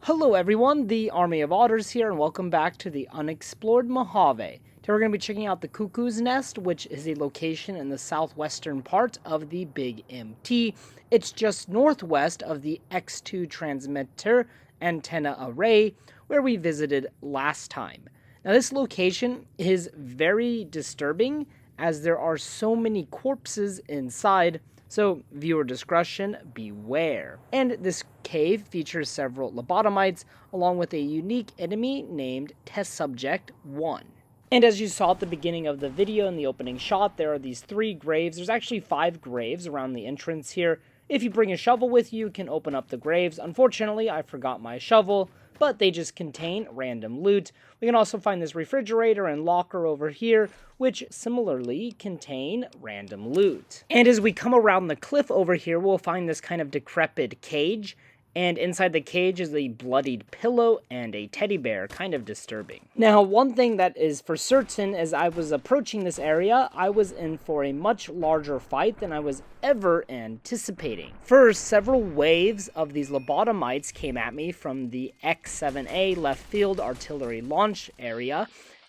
Hello everyone, the Army of Otters here, and welcome back to the Unexplored Mojave. Today we're going to be checking out the Cuckoo's Nest, which is a location in the southwestern part of the Big MT. It's just northwest of the X2 transmitter antenna array, where we visited last time. Now this location is very disturbing, as there are so many corpses inside, so viewer discretion, beware. And this cave features several lobotomites, along with a unique enemy named Test Subject 1. And as you saw at the beginning of the video in the opening shot, there are these 3 graves. There's actually 5 graves around the entrance here. If you bring a shovel with you, you can open up the graves. Unfortunately, I forgot my shovel, but they just contain random loot. We can also find this refrigerator and locker over here, which similarly contain random loot. And as we come around the cliff over here, we'll find this kind of decrepit cage, and inside the cage is a bloodied pillow and a teddy bear, kind of disturbing. Now, one thing that is for certain, as I was approaching this area, I was in for a much larger fight than I was ever anticipating. First, several waves of these lobotomites came at me from the X7A left field artillery launch area,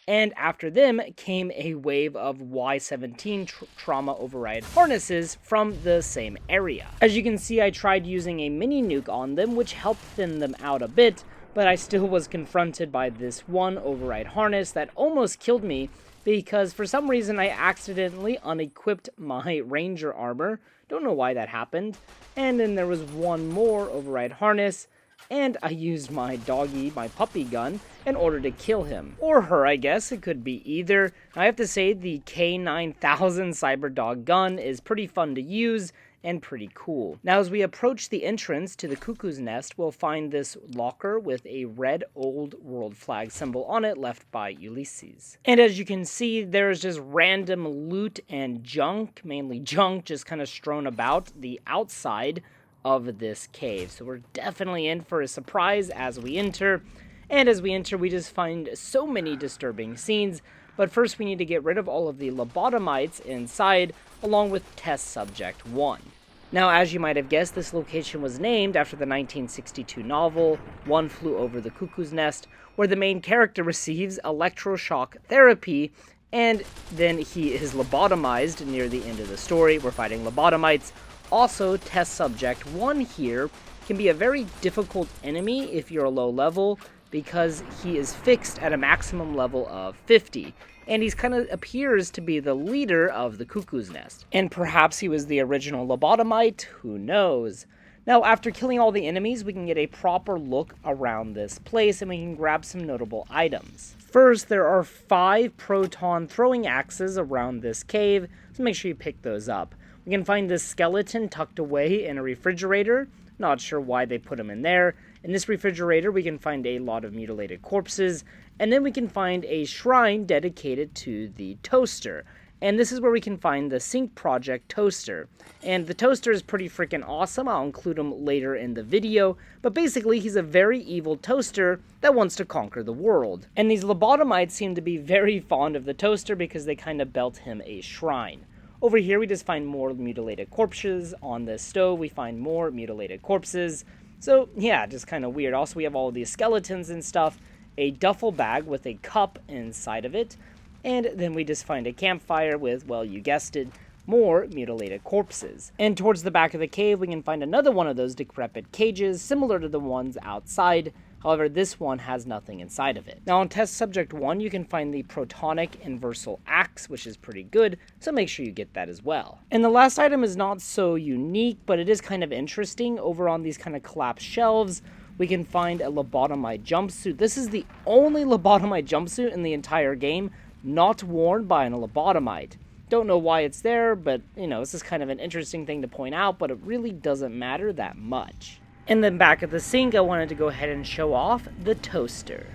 and after them came a wave of Y-17 trauma override harnesses from the same area. As you can see, I tried using a mini nuke on them, which helped thin them out a bit, but I still was confronted by this one override harness that almost killed me because for some reason I accidentally unequipped my ranger armor. Don't know why that happened. And then there was one more override harness, and I used my puppy gun, in order to kill him. Or her, I guess. It could be either. I have to say, the K9000 Cyberdog gun is pretty fun to use, and pretty cool. Now, as we approach the entrance to the Cuckoo's Nest, we'll find this locker with a red old world flag symbol on it left by Ulysses. And as you can see, there's just random loot and junk, mainly junk, just kind of strewn about the outside of this cave. So we're definitely in for a surprise as we enter. And as we enter, we just find so many disturbing scenes. But first, we need to get rid of all of the lobotomites inside, along with Test Subject 1. Now, as you might have guessed, this location was named after the 1962 novel, One Flew Over the Cuckoo's Nest, where the main character receives electroshock therapy, and then he is lobotomized near the end of the story. We're fighting lobotomites. Also, Test Subject 1 here can be a very difficult enemy if you're a low level, because he is fixed at a maximum level of 50, and he's kind of appears to be the leader of the Cuckoo's Nest. And perhaps he was the original lobotomite, who knows? Now, after killing all the enemies, we can get a proper look around this place, and we can grab some notable items. First, there are 5 proton throwing axes around this cave, so make sure you pick those up. We can find this skeleton tucked away in a refrigerator. Not sure why they put him in there. In this refrigerator, we can find a lot of mutilated corpses, and then we can find a shrine dedicated to the toaster. And this is where we can find the Sync Project toaster. And the toaster is pretty freaking awesome. I'll include him later in the video. But basically, he's a very evil toaster that wants to conquer the world. And these lobotomites seem to be very fond of the toaster because they kind of built him a shrine. Over here, we just find more mutilated corpses. On the stove, we find more mutilated corpses. So, yeah, just kind of weird. Also, we have all of these skeletons and stuff, a duffel bag with a cup inside of it, and then we just find a campfire with, well, you guessed it, more mutilated corpses. And towards the back of the cave, we can find another one of those decrepit cages, similar to the ones outside. However, this one has nothing inside of it. Now, on Test Subject 1, you can find the Protonic Inversal Axe, which is pretty good, so make sure you get that as well. And the last item is not so unique, but it is kind of interesting. Over on these kind of collapsed shelves, we can find a lobotomite jumpsuit. This is the only lobotomite jumpsuit in the entire game not worn by a lobotomite. Don't know why it's there, but, this is kind of an interesting thing to point out, but it really doesn't matter that much. And then back at the sink, I wanted to go ahead and show off the toaster.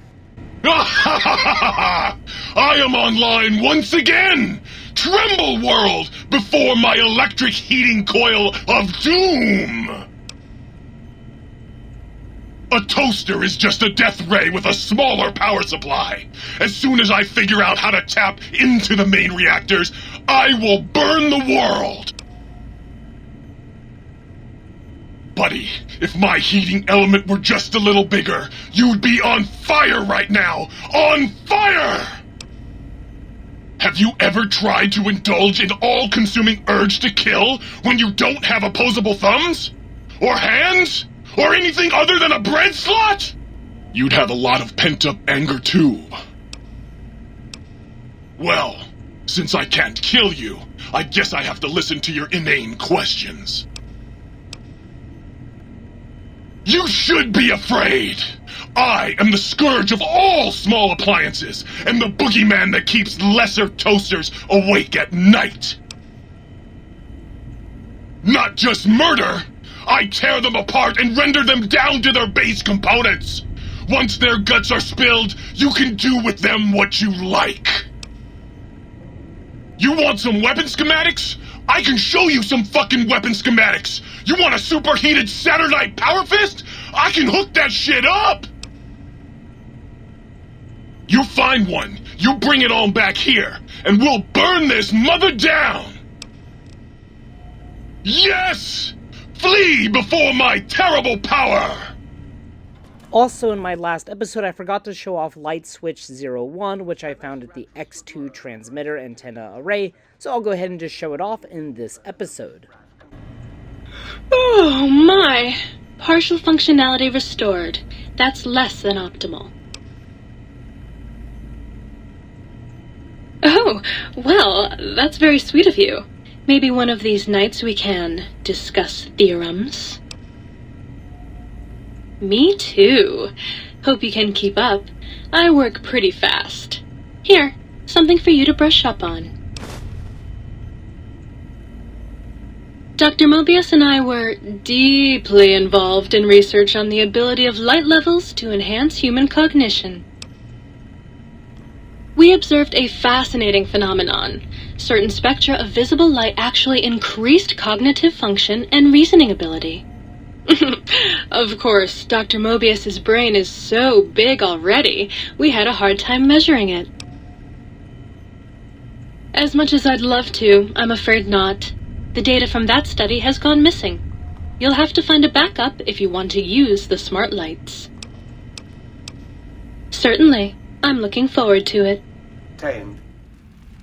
I am online once again! Tremble, world, before my electric heating coil of doom! A toaster is just a death ray with a smaller power supply. As soon as I figure out how to tap into the main reactors, I will burn the world! Buddy, if my heating element were just a little bigger, you'd be on fire right now! On fire! Have you ever tried to indulge in all-consuming urge to kill when you don't have opposable thumbs? Or hands? Or anything other than a bread slot? You'd have a lot of pent-up anger too. Well, since I can't kill you, I guess I have to listen to your inane questions. You should be afraid! I am the scourge of all small appliances, and the boogeyman that keeps lesser toasters awake at night! Not just murder! I tear them apart and render them down to their base components! Once their guts are spilled, you can do with them what you like! You want some weapon schematics? I can show you some fucking weapon schematics! You want a superheated Saturday power fist? I can hook that shit up! You find one, you bring it on back here, and we'll burn this mother down! Yes! Flee before my terrible power! Also, in my last episode, I forgot to show off Light Switch 01, which I found at the X2 transmitter antenna array, so I'll go ahead and just show it off in this episode. Oh my! Partial functionality restored. That's less than optimal. Oh, well, that's very sweet of you. Maybe one of these nights we can discuss theorems? Me too. Hope you can keep up. I work pretty fast. Here, something for you to brush up on. Dr. Mobius and I were deeply involved in research on the ability of light levels to enhance human cognition. We observed a fascinating phenomenon. Certain spectra of visible light actually increased cognitive function and reasoning ability. Of course, Dr. Mobius's brain is so big already, we had a hard time measuring it. As much as I'd love to, I'm afraid not. The data from that study has gone missing. You'll have to find a backup if you want to use the smart lights. Certainly. I'm looking forward to it. Tamed.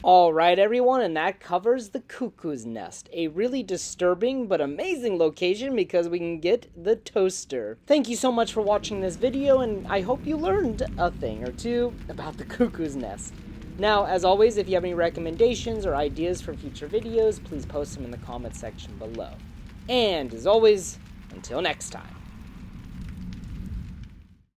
Alright everyone, and that covers the Cuckoo's Nest, a really disturbing but amazing location because we can get the toaster. Thank you so much for watching this video, and I hope you learned a thing or two about the Cuckoo's Nest. Now, as always, if you have any recommendations or ideas for future videos, please post them in the comments section below. And as always, until next time.